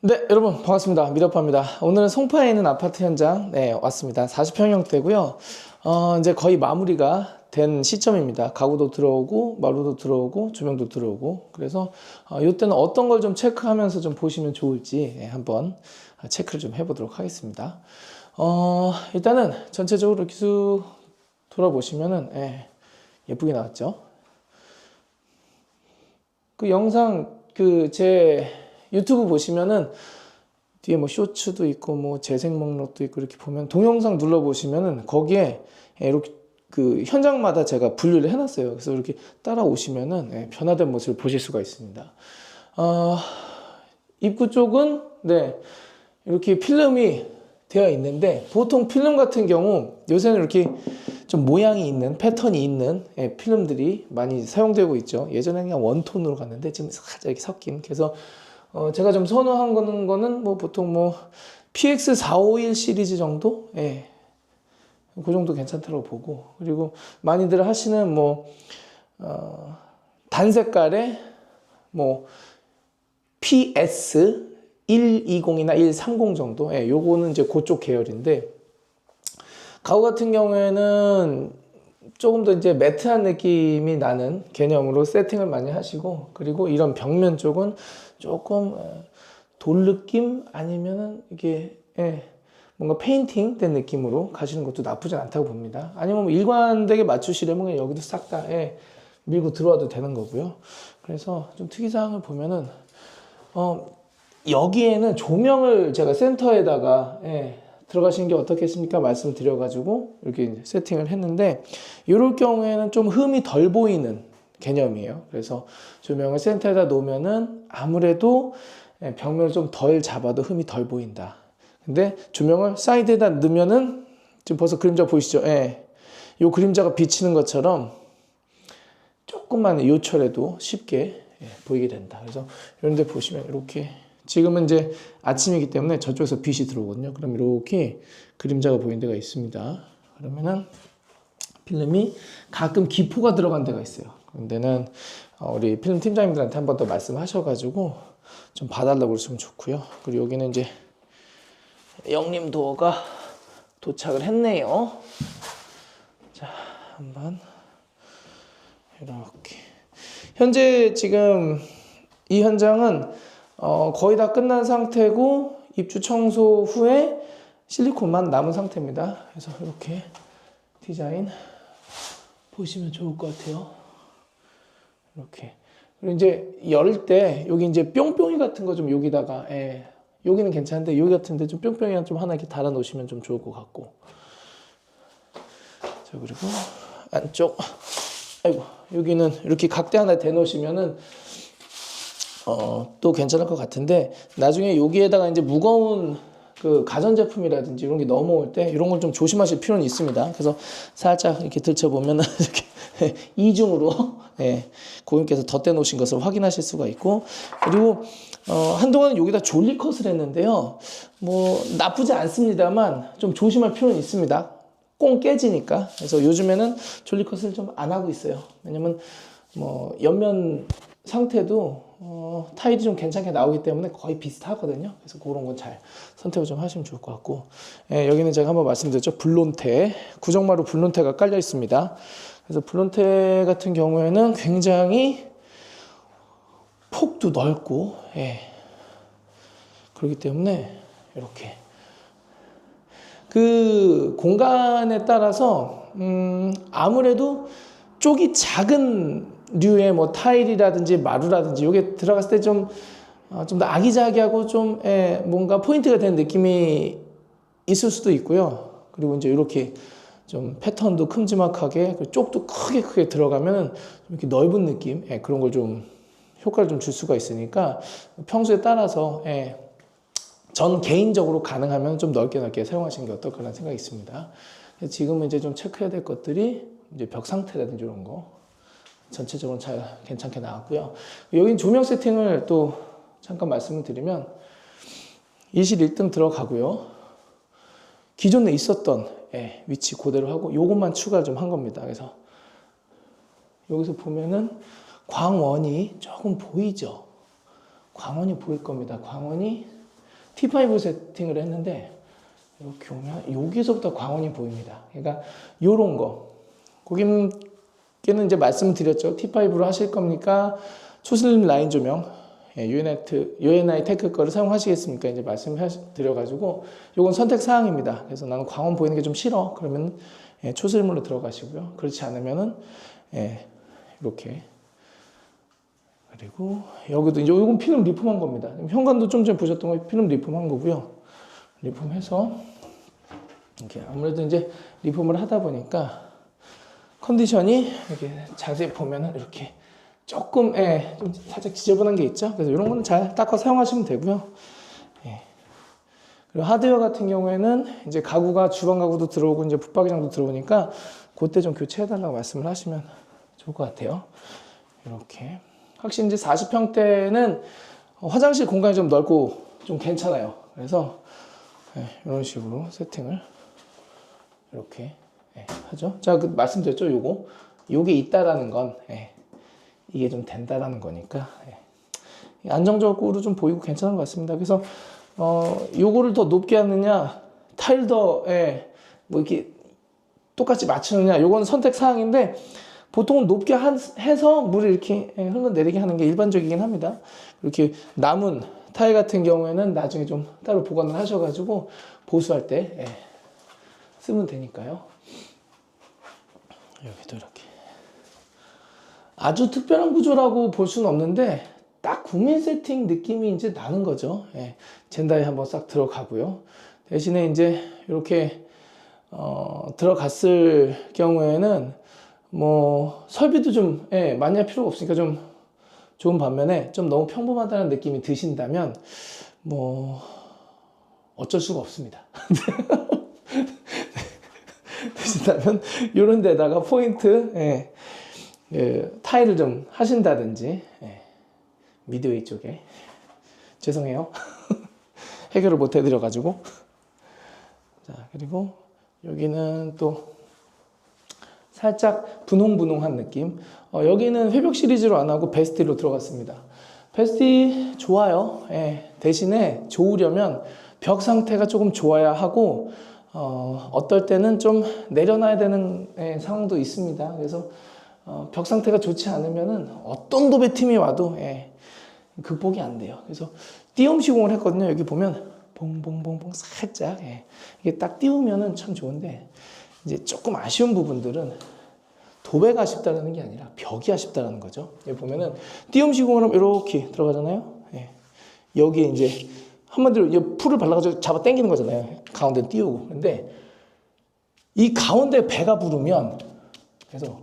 네, 여러분 반갑습니다. 미러파입니다. 오늘은 송파에 있는 아파트 현장 왔습니다. 40평형대고요. 이제 거의 마무리가 된 시점입니다. 가구도 들어오고 마루도 들어오고 조명도 들어오고, 그래서 이때는 어떤 걸 좀 체크하면서 좀 보시면 좋을지 한번 체크를 좀 해보도록 하겠습니다. 일단은 전체적으로 이렇게 쭉 돌아보시면은 예쁘게 나왔죠. 그 영상 제 유튜브 보시면은 뒤에 뭐 쇼츠도 있고 뭐 재생 목록도 있고, 이렇게 보면 동영상 눌러 보시면은 거기에 이렇게 그 현장마다 제가 분류를 해놨어요. 그래서 이렇게 따라오시면은 변화된 모습을 보실 수가 있습니다. 입구 쪽은 이렇게 필름이 되어 있는데, 보통 필름 같은 경우 요새는 이렇게 좀 모양이 있는, 패턴이 있는 필름들이 많이 사용되고 있죠. 예전에는 그냥 원톤으로 갔는데 지금 살짝 이렇게 섞인. 그래서 제가 좀 선호한 거는 뭐 보통 뭐 PX451 시리즈 정도? 그 정도 괜찮다고 보고, 그리고 많이들 하시는 뭐 단색깔의 뭐 PS120이나 130 정도? 요거는 이제 그쪽 계열인데, 가구 같은 경우에는 조금 더 이제 매트한 느낌이 나는 개념으로 세팅을 많이 하시고, 그리고 이런 벽면 쪽은 조금 돌 느낌 아니면은 이게 뭔가 페인팅 된 느낌으로 가시는 것도 나쁘지 않다고 봅니다. 아니면 뭐 일관되게 맞추시려면 그냥 여기도 싹 다 밀고 들어와도 되는 거고요. 그래서 좀 특이사항을 보면은 여기에는 조명을 제가 센터에다가 들어가시는 게 어떻겠습니까? 말씀드려가지고 이렇게 세팅을 했는데, 이럴 경우에는 좀 흠이 덜 보이는 개념이에요. 그래서 조명을 센터에다 놓으면은 아무래도 벽면을 좀 덜 잡아도 흠이 덜 보인다. 근데 조명을 사이드에다 넣으면은 지금 벌써 그림자 보이시죠? 이 그림자가 비치는 것처럼 조금만 요철에도 쉽게 보이게 된다. 그래서 이런 데 보시면 이렇게, 지금은 이제 아침이기 때문에 저쪽에서 빛이 들어오거든요. 그럼 이렇게 그림자가 보이는 데가 있습니다. 그러면은 필름이 가끔 기포가 들어간 데가 있어요. 그런 데는 우리 필름 팀장님들한테 한 번 더 말씀하셔가지고 좀 봐달라고 그러시면 좋고요. 그리고 여기는 이제 영림 도어가 도착을 했네요. 자, 한번 이렇게. 현재 지금 이 현장은 거의 다 끝난 상태고, 입주 청소 후에 실리콘만 남은 상태입니다. 그래서 이렇게 디자인 보시면 좋을 것 같아요. 이렇게. 그리고 이제 열 때 여기 이제 뿅뿅이 같은 거 좀 여기다가 여기는 괜찮은데 여기 같은데 좀 뿅뿅이 좀 하나 이렇게 달아 놓으시면 좀 좋을 것 같고. 자, 그리고 안쪽, 아이고, 여기는 이렇게 각대 하나 대 놓으시면은 또 괜찮을 것 같은데, 나중에 여기에다가 이제 무거운 그 가전제품이라든지 이런 게 넘어올 때 이런 걸 좀 조심하실 필요는 있습니다. 그래서 살짝 이렇게 들춰보면 이렇게 이중으로 고객님께서 덧대 놓으신 것을 확인하실 수가 있고, 그리고 한동안은 여기다 졸리컷을 했는데요. 뭐 나쁘지 않습니다만 좀 조심할 필요는 있습니다. 꽁 깨지니까. 그래서 요즘에는 졸리컷을 좀 안 하고 있어요. 왜냐면 뭐 옆면 상태도 타일이 좀 괜찮게 나오기 때문에 거의 비슷하거든요. 그래서 그런 건 잘 선택을 좀 하시면 좋을 것 같고, 여기는 제가 한번 말씀드렸죠. 블론테, 구정마루 블론테가 깔려 있습니다. 그래서 블론테 같은 경우에는 굉장히 폭도 넓고, 그렇기 때문에 이렇게 그 공간에 따라서 아무래도 쪽이 작은 류의 뭐 타일이라든지 마루라든지 이게 들어갔을 때 좀 더 아기자기하고 좀 뭔가 포인트가 되는 느낌이 있을 수도 있고요. 그리고 이제 이렇게 좀 패턴도 큼지막하게, 쪽도 크게 들어가면 이렇게 넓은 느낌, 그런 걸 좀 효과를 좀 줄 수가 있으니까 평소에 따라서 전 개인적으로 가능하면 좀 넓게 사용하시는 게 어떨까라는 생각이 있습니다. 지금은 이제 좀 체크해야 될 것들이 이제 벽 상태라든지 이런 거 전체적으로 잘 괜찮게 나왔고요. 여기 조명 세팅을 또 잠깐 말씀을 드리면 21등 들어가고요. 기존에 있었던 위치 그대로 하고 요것만 추가 좀 한 겁니다. 그래서 여기서 보면은 광원이 조금 보이죠? 광원이 보일 겁니다. 광원이 T5 세팅을 했는데 이렇게 오면 여기서부터 광원이 보입니다. 그러니까 요런 거 고객님께는 이제 말씀드렸죠. T5로 하실 겁니까? 초슬림 라인 조명 UNI 테크 거를 사용하시겠습니까? 이제 말씀드려가지고 요건 선택 사항입니다. 그래서 나는 광원 보이는 게 좀 싫어. 그러면 초슬림으로 들어가시고요. 그렇지 않으면은 이렇게. 그리고 여기도 이제 요건 필름 리폼한 겁니다. 현관도 좀 전에 보셨던 거 필름 리폼한 거고요. 리폼해서 이렇게 아무래도 이제 리폼을 하다 보니까 컨디션이 이렇게 자세히 보면은 이렇게 조금 좀 살짝 지저분한 게 있죠. 그래서 이런 거는 잘 닦아 사용하시면 되고요. 그리고 하드웨어 같은 경우에는 이제 가구가 주방 가구도 들어오고 이제 붙박이장도 들어오니까 그때 좀 교체해달라고 말씀을 하시면 좋을 것 같아요. 이렇게 확실히 이제 40평대는 화장실 공간이 좀 넓고 좀 괜찮아요. 그래서 이런 식으로 세팅을 이렇게 하죠. 자, 그 말씀드렸죠. 요게 있다라는 건 이게 좀 된다라는 거니까 안정적으로 좀 보이고 괜찮은 것 같습니다. 그래서 요거를 더 높게 하느냐, 타일 더 뭐 이렇게 똑같이 맞추느냐, 요건 선택 사항인데 보통은 높게 해서 물을 이렇게 흘러내리게 하는 게 일반적이긴 합니다. 이렇게 남은 타일 같은 경우에는 나중에 좀 따로 보관을 하셔가지고 보수할 때 쓰면 되니까요. 여기도 이렇게. 아주 특별한 구조라고 볼 수는 없는데 딱 국민 세팅 느낌이 이제 나는 거죠. 젠다에 한번 싹 들어가고요. 대신에 이제 이렇게 들어갔을 경우에는 뭐 설비도 좀 많이 할 필요가 없으니까 좀 좋은 반면에 좀 너무 평범하다는 느낌이 드신다면 뭐 어쩔 수가 없습니다. 드신다면 이런 데다가 포인트 타일을 좀 하신다든지 미드웨이 쪽에 죄송해요. 해결을 못 해드려가지고. 자, 그리고 여기는 또 살짝 분홍분홍한 느낌. 여기는 회벽 시리즈로 안 하고 베스티로 들어갔습니다. 베스티 좋아요. 대신에 좋으려면 벽 상태가 조금 좋아야 하고 어떨 때는 좀 내려놔야 되는 상황도 있습니다. 그래서 벽 상태가 좋지 않으면은 어떤 도배팀이 와도 극복이 안 돼요. 그래서 띄움 시공을 했거든요. 여기 보면 봉봉봉봉 살짝 이게 딱 띄우면은 참 좋은데 이제 조금 아쉬운 부분들은 도배가 아쉽다는 게 아니라 벽이 아쉽다는 거죠. 여기 보면은 띄움 시공을 하면 이렇게 들어가잖아요. 여기에 이제 한마디로 이 풀을 발라가지고 잡아 당기는 거잖아요. 가운데 띄우고. 근데 이 가운데 배가 부르면 그래서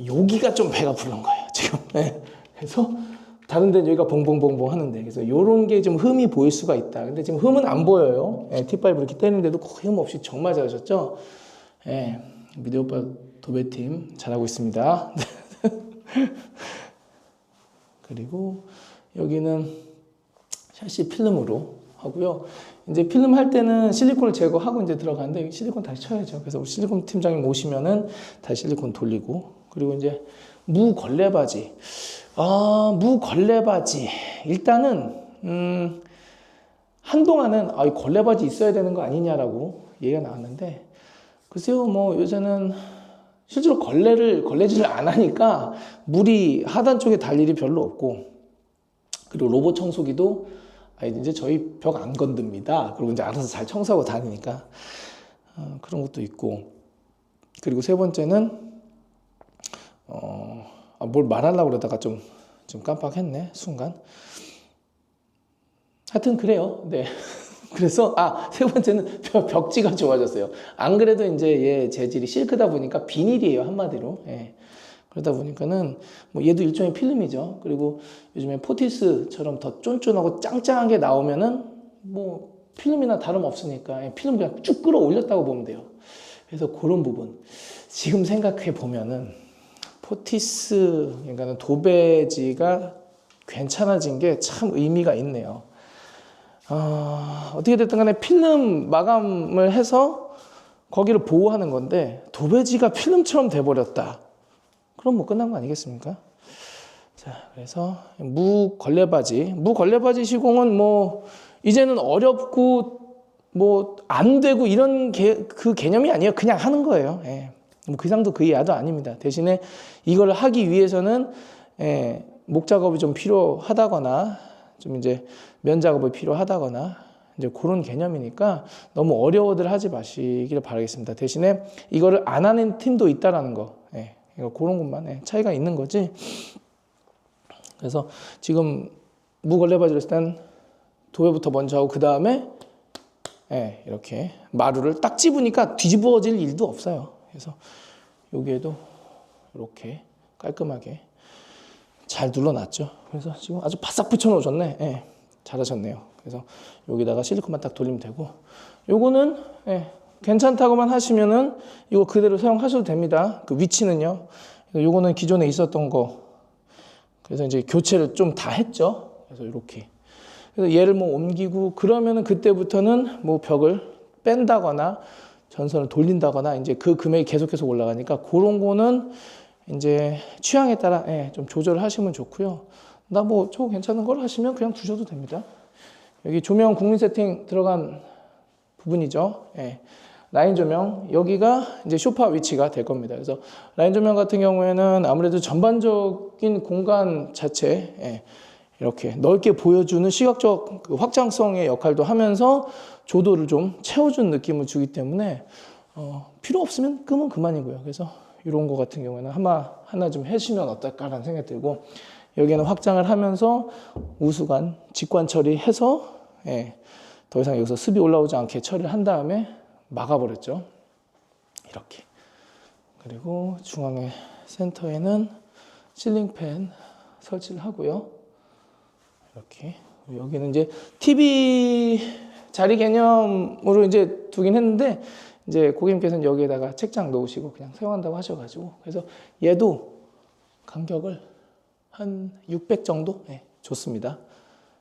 여기가 좀 배가 부른 거예요. 지금. 그래서 다른 데는 여기가 봉봉봉봉 하는데 그래서 이런 게 좀 흠이 보일 수가 있다. 근데 지금 흠은 안 보여요. T5 이렇게 떼는데도 거의 흠 없이 정말 잘하셨죠. 미디어 오빠 도배팀 잘하고 있습니다. 그리고 여기는 샤시 필름으로 하고요. 이제 필름 할 때는 실리콘을 제거하고 이제 들어가는데 실리콘 다시 쳐야죠. 그래서 우리 실리콘 팀장님 오시면은 다시 실리콘 돌리고 그리고 이제 무걸레바지. 무걸레바지. 일단은 한동안은 이 걸레바지 있어야 되는 거 아니냐라고 얘기가 나왔는데 글쎄요, 뭐 요새는 실제로 걸레질을 안 하니까 물이 하단 쪽에 달 일이 별로 없고 그리고 로봇 청소기도 이제 저희 벽 안 건듭니다. 그리고 이제 알아서 잘 청소하고 다니니까 그런 것도 있고 그리고 세 번째는 뭘 말하려고 그러다가 좀 깜빡했네 순간. 하여튼 그래요. 네. 그래서 세 번째는 벽지가 좋아졌어요. 안 그래도 이제 얘 재질이 실크다 보니까 비닐이에요 한마디로. 그러다 보니까는 뭐 얘도 일종의 필름이죠. 그리고 요즘에 포티스처럼 더 쫀쫀하고 짱짱한 게 나오면은 뭐 필름이나 다름없으니까 필름 그냥 쭉 끌어올렸다고 보면 돼요. 그래서 그런 부분 지금 생각해 보면은 포티스 그러니까는 도배지가 괜찮아진 게 참 의미가 있네요. 어떻게 됐든 간에 필름 마감을 해서 거기를 보호하는 건데 도배지가 필름처럼 돼버렸다. 그럼 뭐 끝난 거 아니겠습니까? 자, 자, 그래서 무걸레바지 시공은 뭐 이제는 어렵고 뭐 안 되고 이런 그 개념이 아니에요. 그냥 하는 거예요. 예. 뭐 그 이상도 그 이하도 아닙니다. 대신에 이걸 하기 위해서는 목 작업이 좀 필요하다거나 좀 이제 면 작업이 필요하다거나 이제 그런 개념이니까 너무 어려워들 하지 마시기를 바라겠습니다. 대신에 이거를 안 하는 팀도 있다라는 거. 그런 것만 차이가 있는 거지. 그래서 지금 무걸레바지를 했을 땐 도배부터 먼저 하고 그 다음에 이렇게 마루를 딱 집으니까 뒤집어질 일도 없어요. 그래서 여기에도 이렇게 깔끔하게 잘 눌러놨죠. 그래서 지금 아주 바싹 붙여놓으셨네. 잘하셨네요. 그래서 여기다가 실리콘만 딱 돌리면 되고, 요거는 괜찮다고만 하시면은 이거 그대로 사용하셔도 됩니다. 그 위치는요. 요거는 기존에 있었던 거. 그래서 이제 교체를 좀 다 했죠. 그래서 이렇게. 그래서 얘를 뭐 옮기고 그러면은 그때부터는 뭐 벽을 뺀다거나 전선을 돌린다거나 이제 그 금액이 계속해서 올라가니까 그런 거는 이제 취향에 따라 좀 조절을 하시면 좋고요. 나 뭐 저거 괜찮은 걸 하시면 그냥 두셔도 됩니다. 여기 조명 국민 세팅 들어간 부분이죠. 라인 조명, 여기가 이제 소파 위치가 될 겁니다. 그래서 라인 조명 같은 경우에는 아무래도 전반적인 공간 자체 이렇게 넓게 보여주는 시각적 그 확장성의 역할도 하면서 조도를 좀 채워준 느낌을 주기 때문에 필요 없으면 끄면 그만이고요. 그래서 이런 거 같은 경우에는 하나 좀 해주시면 어떨까라는 생각이 들고, 여기는 확장을 하면서 우수관, 직관 처리해서 더 이상 여기서 습이 올라오지 않게 처리를 한 다음에 막아버렸죠. 이렇게. 그리고 중앙에 센터에는 실링팬 설치를 하고요. 이렇게. 여기는 이제 TV 자리 개념으로 이제 두긴 했는데, 이제 고객님께서는 여기에다가 책장 놓으시고 그냥 사용한다고 하셔가지고, 그래서 얘도 간격을 한 600 정도 좋습니다.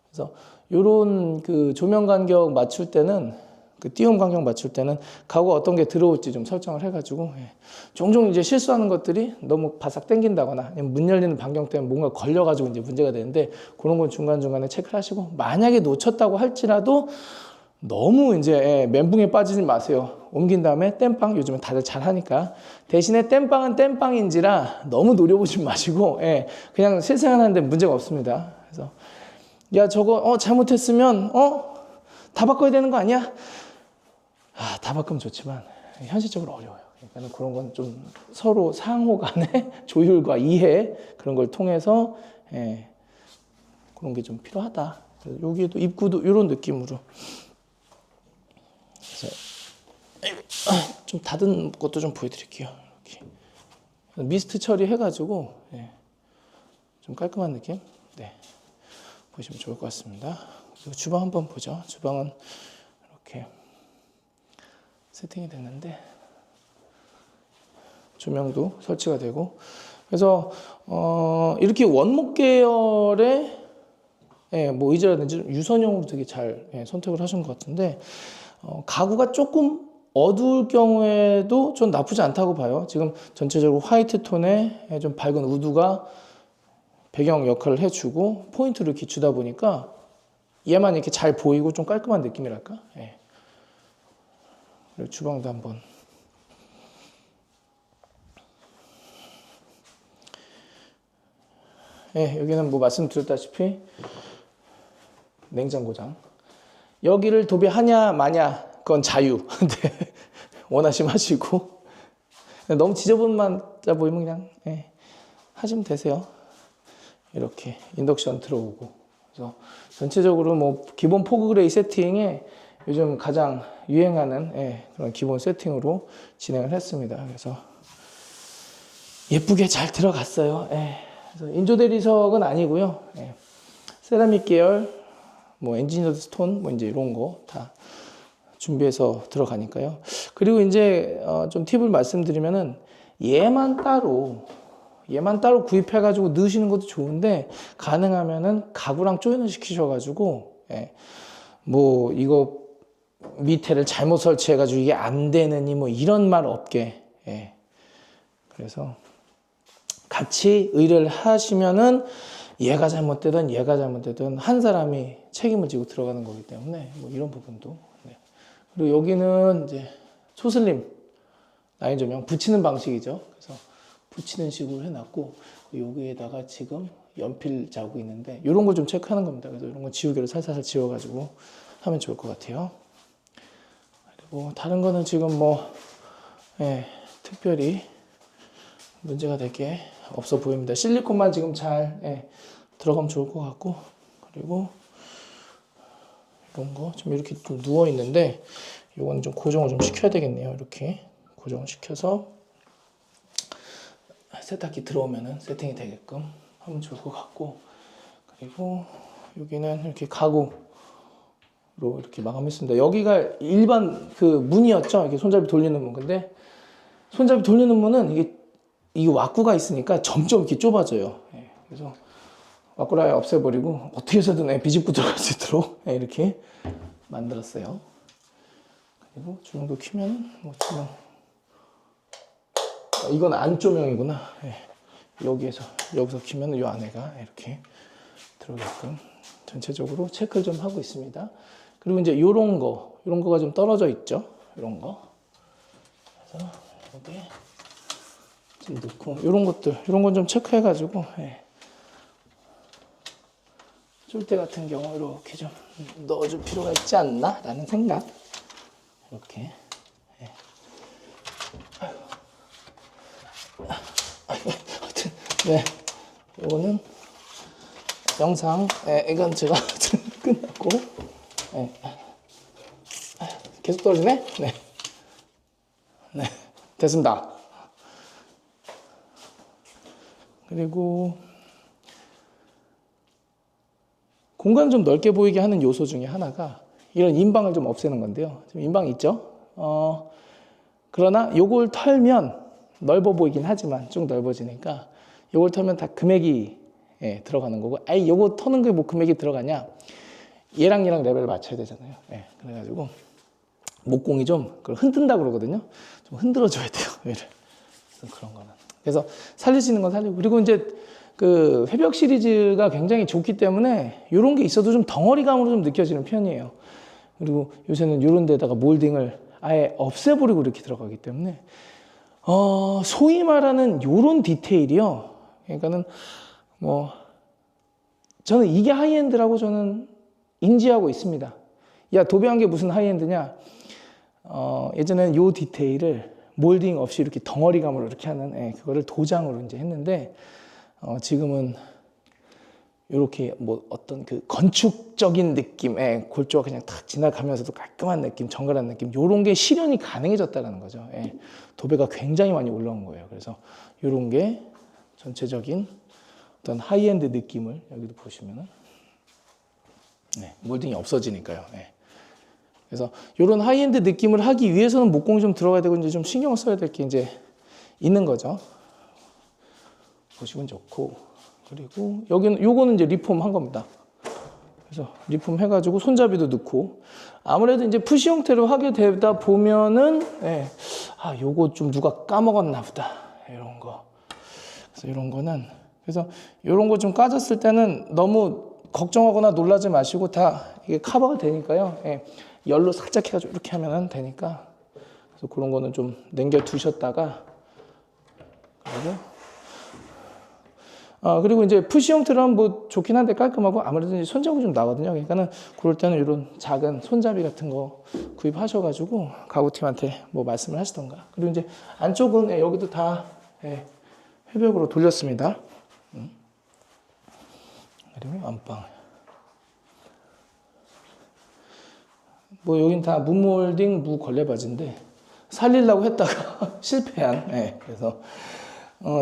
그래서 요런 그 조명 간격 맞출 때는, 그 띄움 간격 맞출 때는 가구가 어떤 게 들어올지 좀 설정을 해가지고, 종종 이제 실수하는 것들이 너무 바싹 당긴다거나 아니면 문 열리는 반경 때문에 뭔가 걸려가지고 이제 문제가 되는데, 그런 건 중간중간에 체크를 하시고, 만약에 놓쳤다고 할지라도 너무 이제 멘붕에 빠지지 마세요. 옮긴 다음에 땜빵, 요즘은 다들 잘 하니까. 대신에 땜빵은 땜빵인지라 너무 노려보지 마시고, 그냥 실생활하는데 문제가 없습니다. 그래서 야, 저거 잘못했으면 다 바꿔야 되는 거 아니야? 다 바꾸면 좋지만 현실적으로 어려워요. 그러니까 그런 건 좀 서로 상호 간의 조율과 이해, 그런 걸 통해서 그런 게 좀 필요하다. 여기에도 입구도 이런 느낌으로. 그래서 좀 닫은 것도 좀 보여드릴게요. 이렇게. 미스트 처리해가지고 좀 깔끔한 느낌 보시면 좋을 것 같습니다. 그리고 주방 한번 보죠. 주방은 이렇게 세팅이 됐는데 조명도 설치가 되고, 그래서 이렇게 원목 계열의 뭐 의자라든지 유선형으로 되게 잘 선택을 하신 것 같은데, 가구가 조금 어두울 경우에도 좀 나쁘지 않다고 봐요. 지금 전체적으로 화이트 톤에 좀 밝은 우드가 배경 역할을 해주고 포인트를 이렇게 주다 보니까 얘만 이렇게 잘 보이고 좀 깔끔한 느낌이랄까. 그리고 주방도 한번. 여기는 뭐 말씀드렸다시피 냉장고장. 여기를 도배하냐 마냐 그건 자유. 근데 원하시면 하시고, 너무 지저분만 보이면 그냥 하시면 되세요. 이렇게 인덕션 들어오고. 그래서 전체적으로 뭐 기본 포그 그레이 세팅에 요즘 가장 유행하는 그런 기본 세팅으로 진행을 했습니다. 그래서 예쁘게 잘 들어갔어요. 그래서 인조 대리석은 아니고요. 세라믹 계열, 뭐 엔지니어드 스톤, 뭐 이제 이런 거 다 준비해서 들어가니까요. 그리고 이제 좀 팁을 말씀드리면은 얘만 따로 구입해가지고 넣으시는 것도 좋은데, 가능하면은 가구랑 조인을 시키셔가지고, 뭐 이거 밑에를 잘못 설치해가지고 이게 안 되느니 뭐 이런 말 없게, 그래서 같이 의뢰를 하시면은 얘가 잘못되든 한 사람이 책임을 지고 들어가는 거기 때문에 뭐 이런 부분도. 네. 그리고 여기는 이제 초슬림 라인 조명 붙이는 방식이죠. 그래서 붙이는 식으로 해놨고 여기에다가 지금 연필 자국이 있는데 이런 걸 좀 체크하는 겁니다. 그래서 이런 거 지우개로 살살 지워가지고 하면 좋을 것 같아요. 그리고 다른 거는 지금 뭐 특별히 문제가 될 게 없어 보입니다. 실리콘만 지금 잘 들어가면 좋을 것 같고, 그리고 이런 거 좀 이렇게 좀 누워 있는데 이거는 좀 고정을 좀 시켜야 되겠네요. 이렇게 고정을 시켜서 세탁기 들어오면은 세팅이 되게끔 하면 좋을 것 같고, 그리고 여기는 이렇게 가구로 이렇게 마감했습니다. 여기가 일반 그 문이었죠. 이렇게 손잡이 돌리는 문. 근데 손잡이 돌리는 문은 이게 왁구가 있으니까 점점 이렇게 좁아져요. 그래서 왁구를 아예 없애버리고 어떻게 해서든 비집고 들어갈 수 있도록 이렇게 만들었어요. 그리고 주렁도 켜면 뭐 주렁. 이건 안조명이구나. 여기서 켜면 이 안에가 이렇게 들어오게끔 전체적으로 체크를 좀 하고 있습니다. 그리고 이제 이런 거가 좀 떨어져 있죠. 이런 거. 그래서 여기 좀 넣고 이런 건 좀 체크해가지고 쫄대 같은 경우 이렇게 좀 넣어줄 필요가 있지 않나라는 생각. 이렇게. 하여튼 네, 이거는 영상 이건 제가 끝났고 계속 떨어지네. 네, 됐습니다. 그리고 공간 좀 넓게 보이게 하는 요소 중에 하나가 이런 인방을 좀 없애는 건데요. 지금 인방 있죠? 그러나 요걸 털면 넓어 보이긴 하지만 쭉 넓어지니까 요걸 털면 다 금액이 들어가는 거고, 아이 요거 터는 게 뭐 금액이 들어가냐, 얘랑 레벨을 맞춰야 되잖아요. 그래가지고 목공이 좀 그걸 흔든다고 그러거든요. 좀 흔들어 줘야 돼요. 얘를. 그런 거는. 그래서 살릴 수 있는 건 살리고, 그리고 이제 그 회벽 시리즈가 굉장히 좋기 때문에 이런 게 있어도 좀 덩어리감으로 좀 느껴지는 편이에요. 그리고 요새는 이런 데다가 몰딩을 아예 없애버리고 이렇게 들어가기 때문에 소위 말하는 요런 디테일이요. 그러니까는 뭐 저는 이게 하이엔드라고 저는 인지하고 있습니다. 야, 도배한 게 무슨 하이엔드냐? 예전에는 요 디테일을 몰딩 없이 이렇게 덩어리감으로 이렇게 하는 그거를 도장으로 이제 했는데 지금은 이렇게 뭐 어떤 그 건축적인 느낌의 골조가 그냥 탁 지나가면서도 깔끔한 느낌, 정갈한 느낌, 요런 게 실현이 가능해졌다는 거죠. 도배가 굉장히 많이 올라온 거예요. 그래서 요런 게 전체적인 어떤 하이엔드 느낌을 여기도 보시면은 몰딩이 없어지니까요. 그래서 요런 하이엔드 느낌을 하기 위해서는 목공이 좀 들어가야 되고 이제 좀 신경을 써야 될 게 이제 있는 거죠. 보시면 좋고, 그리고 여기는 요거는 이제 리폼 한 겁니다. 그래서 리폼 해가지고 손잡이도 넣고, 아무래도 이제 푸시 형태로 하게 되다 보면은 요거 좀 누가 까먹었나 보다, 이런 거. 그래서 이런 거는, 그래서 이런 거 좀 까졌을 때는 너무 걱정하거나 놀라지 마시고 다 이게 커버가 되니까요. 열로 살짝 해가지고 이렇게 하면 되니까. 그래서 그런 거는 좀 남겨 두셨다가, 그리고 이제 푸시 형태로 하면 뭐 좋긴 한데 깔끔하고 아무래도 이제 손잡이 좀 나거든요. 그러니까는 그럴 때는 이런 작은 손잡이 같은 거 구입하셔가지고 가구팀한테 뭐 말씀을 하시던가. 그리고 이제 안쪽은 여기도 다 회벽으로 돌렸습니다. 그리고 안방. 뭐 여긴 다 무몰딩 무걸레바지인데 살리려고 했다가 실패한. 그래서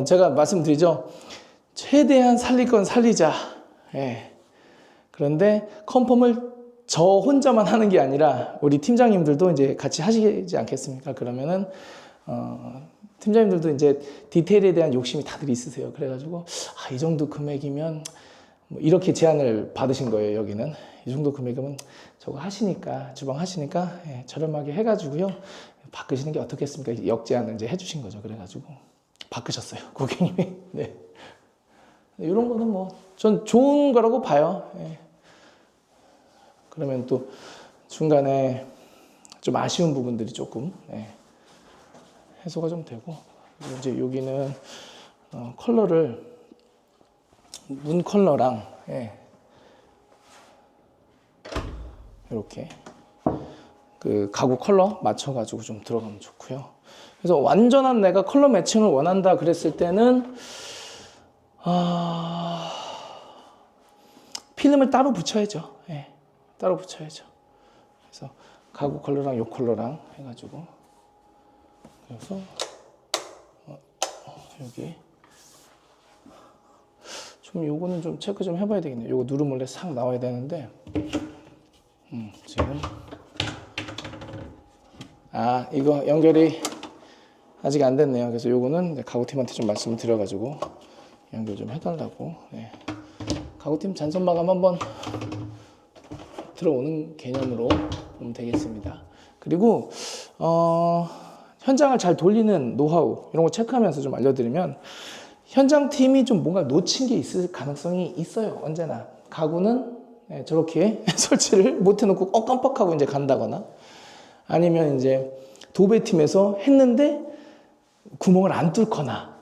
제가 말씀드리죠. 최대한 살릴 건 살리자. 그런데 컨펌을 저 혼자만 하는 게 아니라 우리 팀장님들도 이제 같이 하시지 않겠습니까? 그러면은 팀장님들도 이제 디테일에 대한 욕심이 다들 있으세요. 그래가지고 이 정도 금액이면 뭐 이렇게 제안을 받으신 거예요. 여기는 이 정도 금액이면 저거 하시니까, 주방 하시니까 저렴하게 해가지고요 바꾸시는 게 어떻겠습니까? 역제안을 이제 해주신 거죠. 그래가지고 바꾸셨어요, 고객님이. 네. 이런 거는 뭐 전 좋은 거라고 봐요. 예. 그러면 또 중간에 좀 아쉬운 부분들이 조금 해소가 좀 되고, 그리고 이제 여기는 컬러를 문 컬러랑 이렇게 그 가구 컬러 맞춰가지고 좀 들어가면 좋고요. 그래서 완전한 내가 컬러 매칭을 원한다 그랬을 때는 필름을 따로 붙여야죠. 따로 붙여야죠. 그래서 가구 컬러랑 요 컬러랑 해가지고, 그래서 여기 좀 요거는 좀 체크 좀 해봐야 되겠네요. 요거 누르몰래 싹 나와야 되는데 지금 이거 연결이 아직 안 됐네요. 그래서 요거는 가구팀한테 좀 말씀을 드려가지고 연결 좀 해달라고. 가구팀 잔선 마감 한번 들어오는 개념으로 보면 되겠습니다. 그리고 현장을 잘 돌리는 노하우 이런 거 체크하면서 좀 알려드리면, 현장 팀이 좀 뭔가 놓친 게 있을 가능성이 있어요. 언제나 가구는 저렇게 설치를 못 해놓고 깜빡하고 이제 간다거나, 아니면 이제 도배팀에서 했는데 구멍을 안 뚫거나,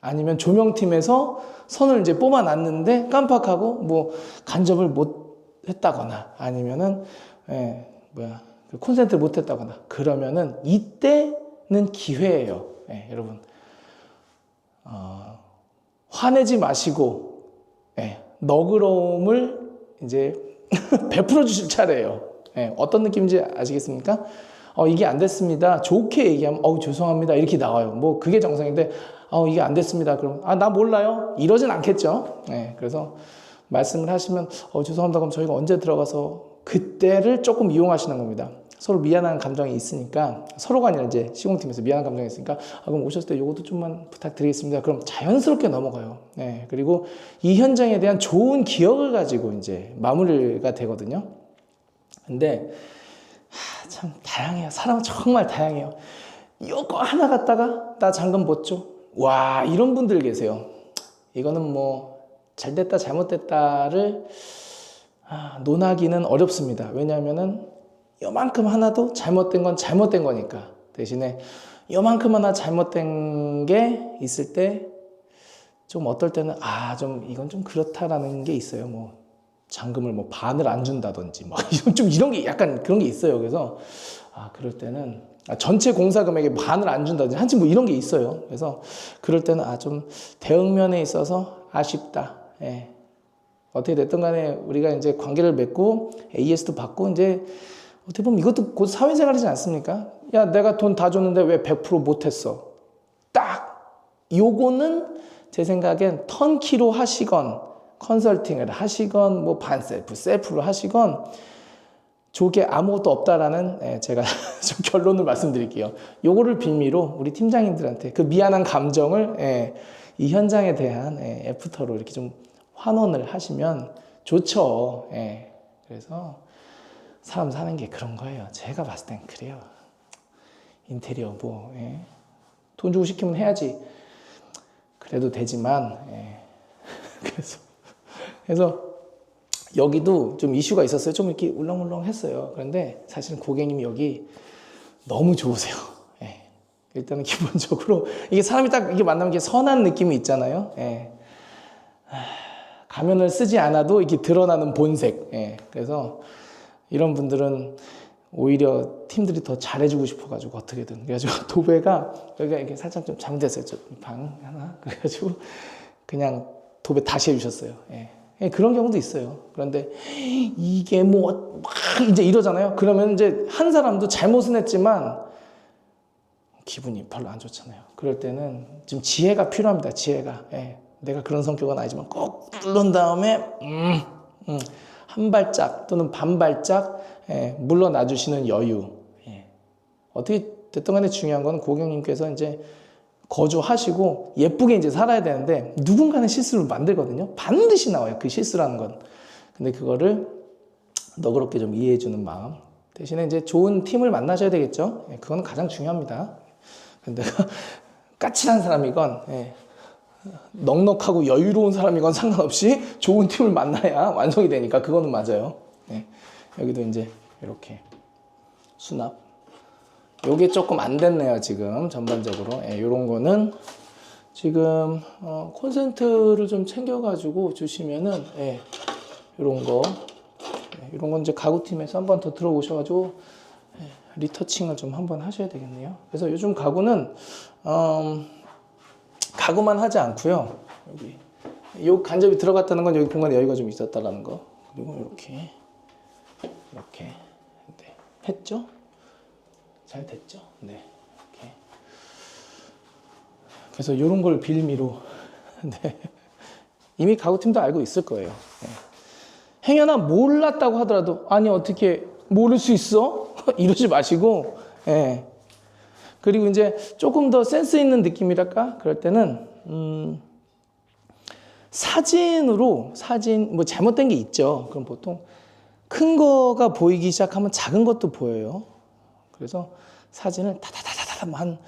아니면 조명팀에서 선을 이제 뽑아놨는데 깜빡하고 뭐 간접을 못 했다거나, 아니면은 그 콘센트를 못 했다거나, 그러면은 이때는 기회예요. 여러분 화내지 마시고 너그러움을 이제 베풀어 주실 차례예요. 어떤 느낌인지 아시겠습니까? 이게 안 됐습니다. 좋게 얘기하면 죄송합니다 이렇게 나와요. 뭐 그게 정상인데 이게 안 됐습니다. 그럼 나 몰라요 이러진 않겠죠. 그래서 말씀을 하시면 죄송합니다. 그럼 저희가 언제 들어가서, 그때를 조금 이용하시는 겁니다. 서로 미안한 감정이 있으니까, 서로가 아니라 이제 시공팀에서 미안한 감정이 있으니까 그럼 오셨을 때 요것도 좀만 부탁드리겠습니다. 그럼 자연스럽게 넘어가요. 그리고 이 현장에 대한 좋은 기억을 가지고 이제 마무리가 되거든요. 근데 참 다양해요. 사람은 정말 다양해요. 요거 하나 갖다가 나 잠금 못 줘. 와, 이런 분들 계세요. 이거는 뭐 잘됐다 잘못됐다를 논하기는 어렵습니다. 왜냐하면은 요만큼 하나도 잘못된 건 잘못된 거니까. 대신에 요만큼 하나 잘못된 게 있을 때 좀 어떨 때는 좀 이건 좀 그렇다라는 게 있어요. 뭐 잔금을 뭐 반을 안 준다든지 뭐 좀 이런 게 약간 그런 게 있어요. 그래서 그럴 때는 전체 공사 금액의 반을 안 준다든지 한치 뭐 이런 게 있어요. 그래서 그럴 때는 좀 대응면에 있어서 아쉽다. 어떻게 됐든 간에 우리가 이제 관계를 맺고 AS도 받고 이제 어떻게 보면 이것도 곧 사회생활이지 않습니까? 야, 내가 돈 다 줬는데 왜 100% 못했어? 딱 요거는 제 생각엔 턴키로 하시건 컨설팅을 하시건 뭐 반셀프, 셀프로 하시건 좋게 아무것도 없다라는 제가 좀 결론을 말씀드릴게요. 요거를 빌미로 우리 팀장님들한테 그 미안한 감정을 이 현장에 대한 애프터로 이렇게 좀 환원을 하시면 좋죠. 그래서 사람 사는 게 그런 거예요. 제가 봤을 땐 그래요. 인테리어 뭐 돈 주고 시키면 해야지. 그래도 되지만 그래서 여기도 좀 이슈가 있었어요. 좀 이렇게 울렁울렁했어요. 그런데 사실은 고객님이 여기 너무 좋으세요. 일단은 기본적으로 이게 사람이 딱 이게 만나면 이게 선한 느낌이 있잖아요. 가면을 쓰지 않아도 이렇게 드러나는 본색. 그래서 이런 분들은 오히려 팀들이 더 잘해주고 싶어가지고 어떻게든. 그래가지고 도배가 여기가 이렇게 살짝 좀 잘못됐어요. 방 하나. 그래가지고 그냥 도배 다시 해주셨어요. 그런 경우도 있어요. 그런데 이게 뭐 막 이제 이러잖아요. 그러면 이제 한 사람도 잘못은 했지만 기분이 별로 안 좋잖아요. 그럴 때는 좀 지혜가 필요합니다. 지혜가. 내가 그런 성격은 아니지만 꼭 누른 다음에 한 발짝 또는 반 발짝 물러나 주시는 여유. 어떻게 됐든 간에 중요한 건 고객님께서 이제 거주하시고 예쁘게 이제 살아야 되는데 누군가는 실수를 만들거든요. 반드시 나와요. 그 실수라는 건. 근데 그거를 너그럽게 좀 이해해 주는 마음. 대신에 이제 좋은 팀을 만나셔야 되겠죠. 그건 가장 중요합니다. 근데 까칠한 사람이건 넉넉하고 여유로운 사람이건 상관없이 좋은 팀을 만나야 완성이 되니까 그거는 맞아요. 네. 여기도 이제 이렇게 수납. 요게 조금 안 됐네요, 지금 전반적으로. 예, 요런 거는 지금 콘센트를 좀 챙겨가지고 주시면은 예, 요런 거, 예, 요런 건 이제 가구팀에서 한 번 더 들어오셔가지고 예, 리터칭을 좀 한번 하셔야 되겠네요. 그래서 요즘 가구는 가구만 하지 않고요. 여기 요 간접이 들어갔다는 건 여기 공간에 여유가 좀 있었다라는 거. 그리고 이렇게 네, 했죠? 잘 됐죠? 네. 이렇게. 그래서 이런 걸 빌미로 네. 이미 가구팀도 알고 있을 거예요. 네. 행여나 몰랐다고 하더라도 아니 어떻게 모를 수 있어? 이러지 마시고 네. 그리고 이제 조금 더 센스 있는 느낌이랄까? 그럴 때는 사진 뭐 잘못된 게 있죠. 그럼 보통 큰 거가 보이기 시작하면 작은 것도 보여요. 그래서 사진을 다다다다다 한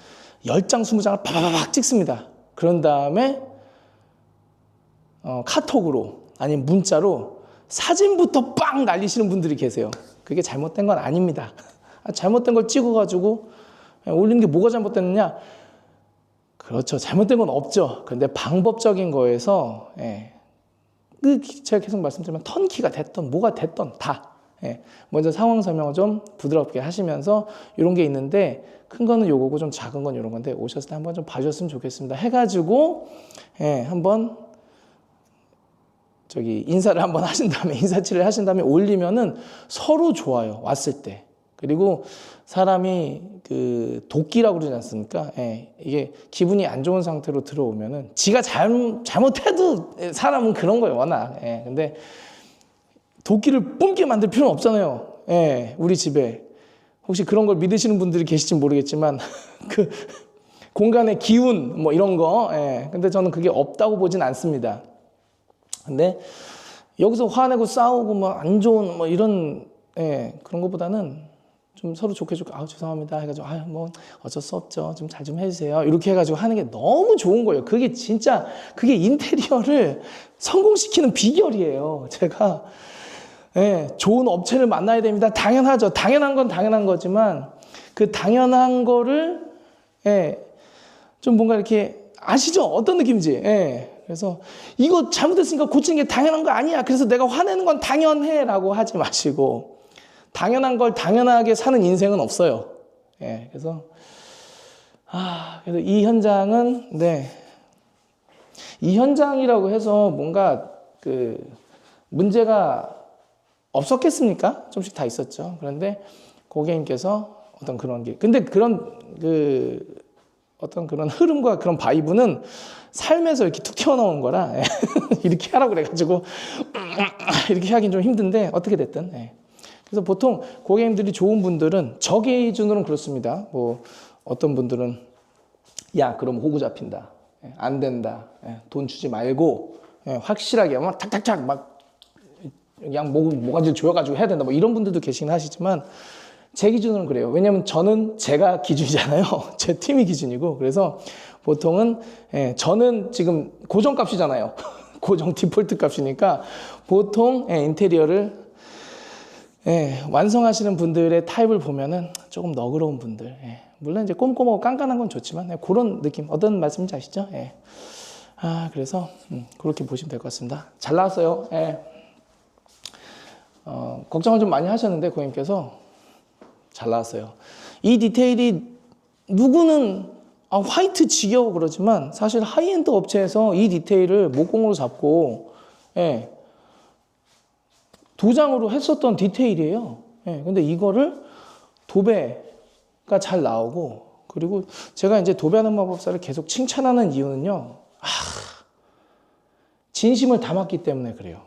10장, 20장을 파바바박 찍습니다. 그런 다음에 카톡으로 아니면 문자로 사진부터 빵 날리시는 분들이 계세요. 그게 잘못된 건 아닙니다. 잘못된 걸 찍어가지고 올리는 게 뭐가 잘못됐느냐? 그렇죠. 잘못된 건 없죠. 그런데 방법적인 거에서 제가 계속 말씀드리면 턴키가 됐던 뭐가 됐던 다 먼저 상황 설명을 좀 부드럽게 하시면서 이런 게 있는데 큰 거는 요거고 좀 작은 건 이런 건데 오셨을 때 한번 좀 봐주셨으면 좋겠습니다. 해가지고 한번 인사를 한번 하신 다음에 인사치를 하신 다음에 올리면은 서로 좋아요. 왔을 때. 그리고 사람이 그 도끼라고 그러지 않습니까? 이게 기분이 안 좋은 상태로 들어오면은 지가 잘못해도 사람은 그런 거예요, 워낙. 근데 도끼를 뿜게 만들 필요는 없잖아요. 우리 집에. 혹시 그런 걸 믿으시는 분들이 계실지 모르겠지만 그 공간의 기운 뭐 이런 거. 근데 저는 그게 없다고 보진 않습니다. 근데 여기서 화내고 싸우고 뭐 안 좋은 뭐 이런 그런 것보다는 좀 서로 좋게 죄송합니다 해가지고 뭐 어쩔 수 없죠, 좀 잘 좀 해주세요 이렇게 해가지고 하는 게 너무 좋은 거예요. 그게 진짜 그게 인테리어를 성공시키는 비결이에요. 제가 좋은 업체를 만나야 됩니다. 당연하죠. 당연한 건 당연한 거지만 그 당연한 거를 좀 뭔가 이렇게 아시죠? 어떤 느낌인지. 그래서 이거 잘못했으니까 고치는 게 당연한 거 아니야. 그래서 내가 화내는 건 당연해라고 하지 마시고 당연한 걸 당연하게 사는 인생은 없어요. 그래서 그래서 이 현장은 이 현장이라고 해서 뭔가 그 문제가 없었겠습니까? 좀씩 다 있었죠. 그런데 고객님께서 어떤 그런 게 근데 그런 어떤 그런 흐름과 그런 바이브는 삶에서 이렇게 툭 튀어나온 거라 이렇게 하라고 그래가지고 이렇게 하긴 좀 힘든데 어떻게 됐든 그래서 보통 고객님들이 좋은 분들은 저 기준으로는 그렇습니다. 뭐 어떤 분들은 야 그럼 호구 잡힌다, 안 된다, 돈 주지 말고 확실하게 막 탁탁탁 막 그냥 뭐가지 조여가지고 해야 된다 뭐 이런 분들도 계시긴 하시지만 제 기준으로는 그래요. 왜냐하면 저는 제가 기준이잖아요. 제 팀이 기준이고 그래서 보통은 저는 지금 고정값이잖아요. 고정 디폴트 값이니까 보통 인테리어를 완성하시는 분들의 타입을 보면은 조금 너그러운 분들, 물론 이제 꼼꼼하고 깐깐한 건 좋지만 그런 느낌 어떤 말씀인지 아시죠? 그래서 그렇게 보시면 될 것 같습니다. 잘 나왔어요. 걱정을 좀 많이 하셨는데 고객님께서 잘 나왔어요. 이 디테일이 누구는 화이트 지겨워 그러지만 사실 하이엔드 업체에서 이 디테일을 목공으로 잡고 도장으로 했었던 디테일이에요. 근데 이거를 도배가 잘 나오고 그리고 제가 이제 도배하는 마법사를 계속 칭찬하는 이유는요. 진심을 담았기 때문에 그래요.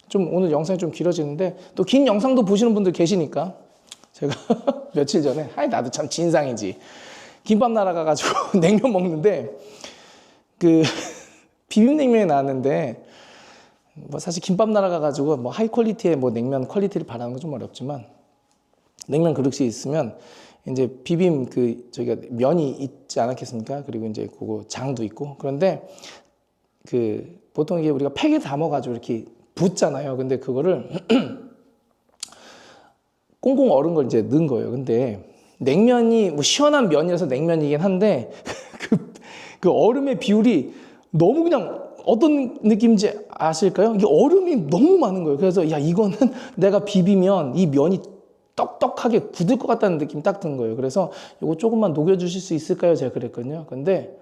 좀 오늘 영상이 좀 길어지는데 또 긴 영상도 보시는 분들 계시니까 제가 며칠 전에 나도 참 진상이지 김밥 날아가가지고 냉면 먹는데 그 비빔냉면이 나왔는데 뭐 사실 김밥 날아가가지고 뭐 하이 퀄리티의 뭐 냉면 퀄리티를 바라는 건 좀 어렵지만 냉면 그릇이 있으면 이제 비빔 저기가 면이 있지 않았겠습니까? 그리고 이제 그거 장도 있고. 그런데 보통 이게 우리가 팩에 담아가지고 이렇게 붓잖아요. 근데 그거를 꽁꽁 얼은 걸 이제 넣은 거예요. 근데 냉면이 뭐 시원한 면이라서 냉면이긴 한데 그 얼음의 비율이 너무 그냥 어떤 느낌인지 아실까요? 이게 얼음이 너무 많은 거예요. 그래서 야, 이거는 내가 비비면 이 면이 떡떡하게 굳을 것 같다는 느낌이 딱 든 거예요. 그래서 이거 조금만 녹여주실 수 있을까요? 제가 그랬거든요. 근데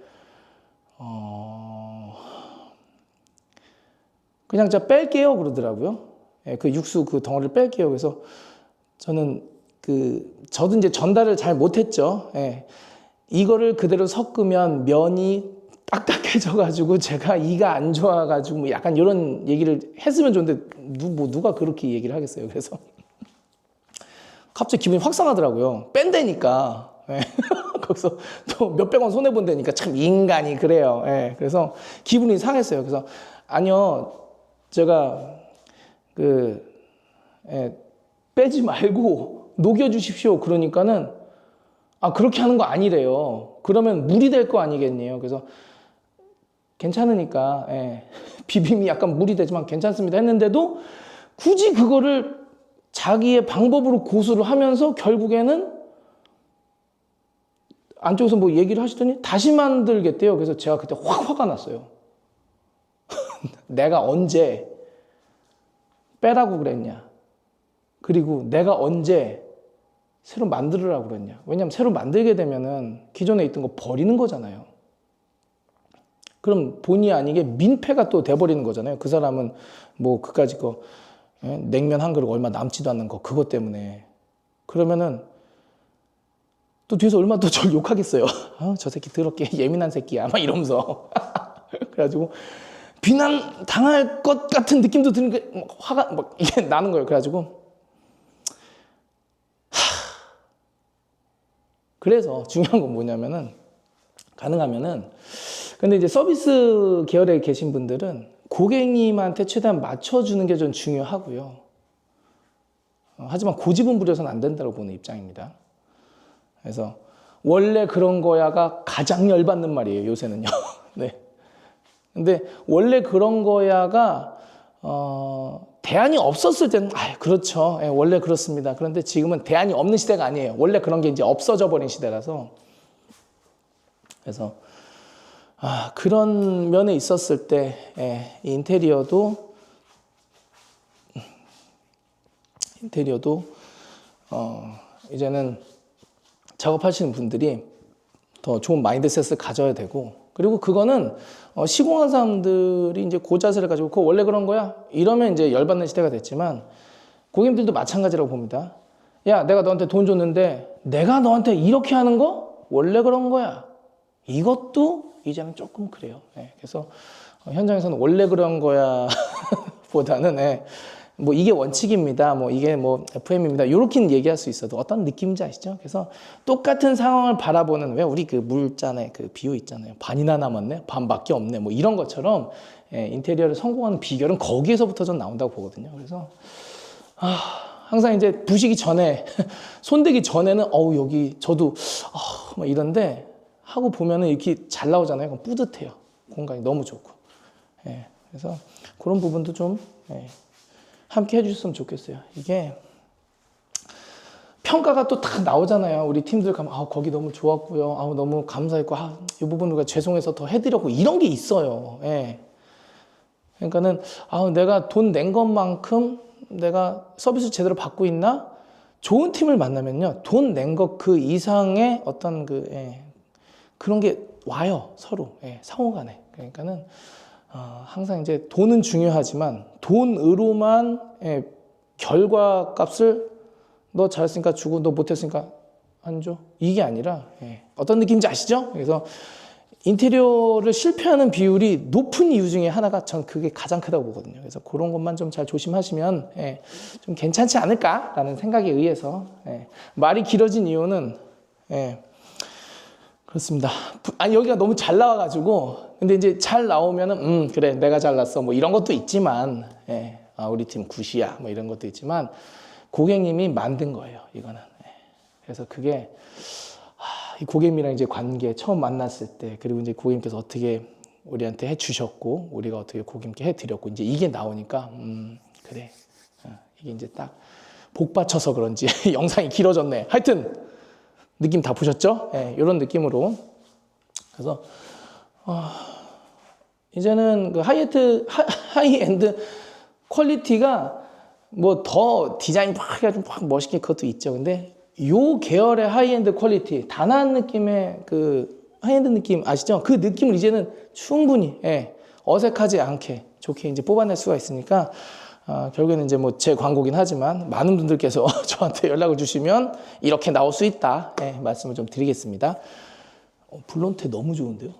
그냥 제가 뺄게요 그러더라고요. 예, 그 육수 그 덩어리를 뺄게요. 그래서 저는 저도 이제 전달을 잘 못했죠. 예, 이거를 그대로 섞으면 면이 딱딱해져가지고 제가 이가 안 좋아가지고 뭐 약간 이런 얘기를 했으면 좋은데 누가 그렇게 얘기를 하겠어요. 그래서 갑자기 기분이 확 상하더라고요. 뺀다니까. 예. 거기서 또 몇백 원 손해본다니까 참 인간이 그래요. 예. 그래서 기분이 상했어요. 그래서 아니요, 제가 빼지 말고 녹여주십시오. 그러니까는 그렇게 하는 거 아니래요. 그러면 물이 될 거 아니겠네요. 그래서 괜찮으니까 비빔이 약간 물이 되지만 괜찮습니다 했는데도 굳이 그거를 자기의 방법으로 고수를 하면서 결국에는 안쪽에서 뭐 얘기를 하시더니 다시 만들겠대요. 그래서 제가 그때 확 화가 났어요. 내가 언제 빼라고 그랬냐. 그리고 내가 언제 새로 만들으라고 그랬냐. 왜냐하면 새로 만들게 되면은 기존에 있던 거 버리는 거잖아요. 그럼 본의 아니게 민폐가 또 돼버리는 거잖아요. 그 사람은 뭐 그까짓 거 냉면 한 그릇 얼마 남지도 않는 거 그것 때문에. 그러면은 또 뒤에서 얼마나 또 저를 욕하겠어요. 저 새끼 더럽게 예민한 새끼야 막 이러면서. 그래가지고 비난 당할 것 같은 느낌도 드는 게 화가 막 이게 나는 거예요. 그래가지고 그래서 중요한 건 뭐냐면은 가능하면은 근데 이제 서비스 계열에 계신 분들은 고객님한테 최대한 맞춰주는 게 좀 중요하고요. 하지만 고집은 부려서는 안 된다고 보는 입장입니다. 그래서 원래 그런 거야가 가장 열받는 말이에요. 요새는요. 네. 근데 원래 그런 거야가 대안이 없었을 때는 그렇죠. 원래 그렇습니다. 그런데 지금은 대안이 없는 시대가 아니에요. 원래 그런 게 이제 없어져 버린 시대라서. 그래서 그런 면에 있었을 때 인테리어도 이제는 작업하시는 분들이 더 좋은 마인드셋을 가져야 되고, 그리고 그거는 시공한 사람들이 이제 그 자세를 가지고 그거 원래 그런 거야? 이러면 이제 열받는 시대가 됐지만 고객님들도 마찬가지라고 봅니다. 야, 내가 너한테 돈 줬는데 내가 너한테 이렇게 하는 거 원래 그런 거야. 이것도 이제는 조금 그래요. 그래서 현장에서는 원래 그런 거야 보다는 뭐 이게 원칙입니다. 뭐 이게 뭐 FM입니다. 이렇게는 얘기할 수 있어도 어떤 느낌인지 아시죠? 그래서 똑같은 상황을 바라보는 왜 우리 그 물잔에 그 비유 있잖아요. 반이나 남았네, 반밖에 없네. 뭐 이런 것처럼 인테리어를 성공하는 비결은 거기에서부터 전 나온다고 보거든요. 그래서 항상 이제 부시기 전에 손대기 전에는 여기 저도 뭐 이런데 하고 보면은 이렇게 잘 나오잖아요. 그럼 뿌듯해요. 공간이 너무 좋고. 그래서 그런 부분도 좀 함께 해주셨으면 좋겠어요. 이게 평가가 또 다 나오잖아요. 우리 팀들 가면 거기 너무 좋았고요. 너무 감사했고 이 부분 우리가 죄송해서 더 해드렸고 이런 게 있어요. 그러니까는 내가 돈 낸 것만큼 내가 서비스 제대로 받고 있나? 좋은 팀을 만나면요. 돈 낸 것 그 이상의 어떤 그런 게 와요. 서로 상호간에. 그러니까는 항상 이제 돈은 중요하지만 돈으로만 결과값을 너 잘했으니까 주고 너 못했으니까 안 줘. 이게 아니라 어떤 느낌인지 아시죠? 그래서 인테리어를 실패하는 비율이 높은 이유 중에 하나가 전 그게 가장 크다고 보거든요. 그래서 그런 것만 좀 잘 조심하시면 좀 괜찮지 않을까라는 생각에 의해서 말이 길어진 이유는 그렇습니다. 여기가 너무 잘 나와가지고 근데 이제 잘 나오면은 그래 내가 잘났어 뭐 이런 것도 있지만 우리 팀 굿이야 뭐 이런 것도 있지만 고객님이 만든 거예요 이거는. 그래서 그게 이 고객님이랑 이제 관계 처음 만났을 때, 그리고 이제 고객님께서 어떻게 우리한테 해주셨고 우리가 어떻게 고객님께 해드렸고 이제 이게 나오니까 그래 이게 이제 딱 복받쳐서 그런지 영상이 길어졌네. 하여튼 느낌 다 보셨죠? 네, 이런 느낌으로. 그래서 이제는 그 하이엔드 퀄리티가 뭐 더 디자인 막 해가지고 막 멋있게 그것도 있죠. 근데 요 계열의 하이엔드 퀄리티, 단아한 느낌의 그 하이엔드 느낌 아시죠? 그 느낌을 이제는 충분히 어색하지 않게 좋게 이제 뽑아낼 수가 있으니까 결국에는 이제 뭐 제 광고긴 하지만 많은 분들께서 저한테 연락을 주시면 이렇게 나올 수 있다 말씀을 좀 드리겠습니다. 블론테 너무 좋은데요.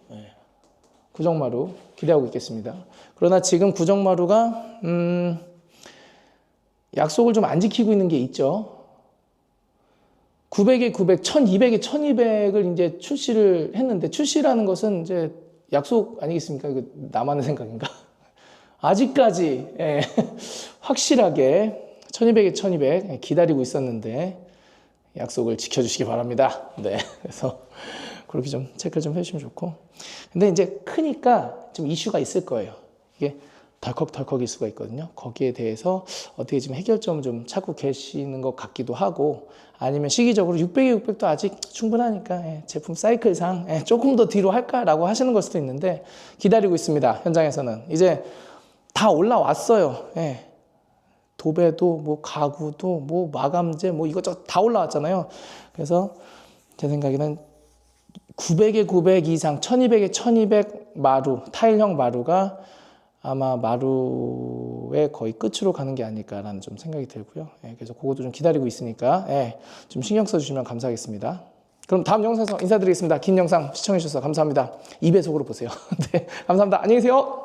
구정마루 기대하고 있겠습니다. 그러나 지금 구정마루가 약속을 좀 안 지키고 있는 게 있죠. 900에 900, 1200에 1200을 이제 출시를 했는데, 출시라는 것은 이제 약속 아니겠습니까? 이거 나만의 생각인가? 아직까지 확실하게 1200에 1200 기다리고 있었는데 약속을 지켜주시기 바랍니다. 네, 그래서 그렇게 좀 체크를 좀 해주시면 좋고. 근데 이제 크니까 좀 이슈가 있을 거예요. 이게 덜컥덜컥일 수가 있거든요. 거기에 대해서 어떻게 지금 해결점을 좀 찾고 계시는 것 같기도 하고, 아니면 시기적으로 600에 600도 아직 충분하니까 제품 사이클상 조금 더 뒤로 할까라고 하시는 걸 수도 있는데, 기다리고 있습니다. 현장에서는 이제 다 올라왔어요. 도배도 뭐 가구도 뭐 마감재 뭐 이것저것 다 올라왔잖아요. 그래서 제 생각에는 900에 900 이상, 1200에 1200 마루, 타일형 마루가 아마 마루의 거의 끝으로 가는 게 아닐까라는 좀 생각이 들고요. 그래서 그것도 좀 기다리고 있으니까 좀 신경 써주시면 감사하겠습니다. 그럼 다음 영상에서 인사드리겠습니다. 긴 영상 시청해주셔서 감사합니다. 2배속으로 보세요. 네, 감사합니다. 안녕히 계세요.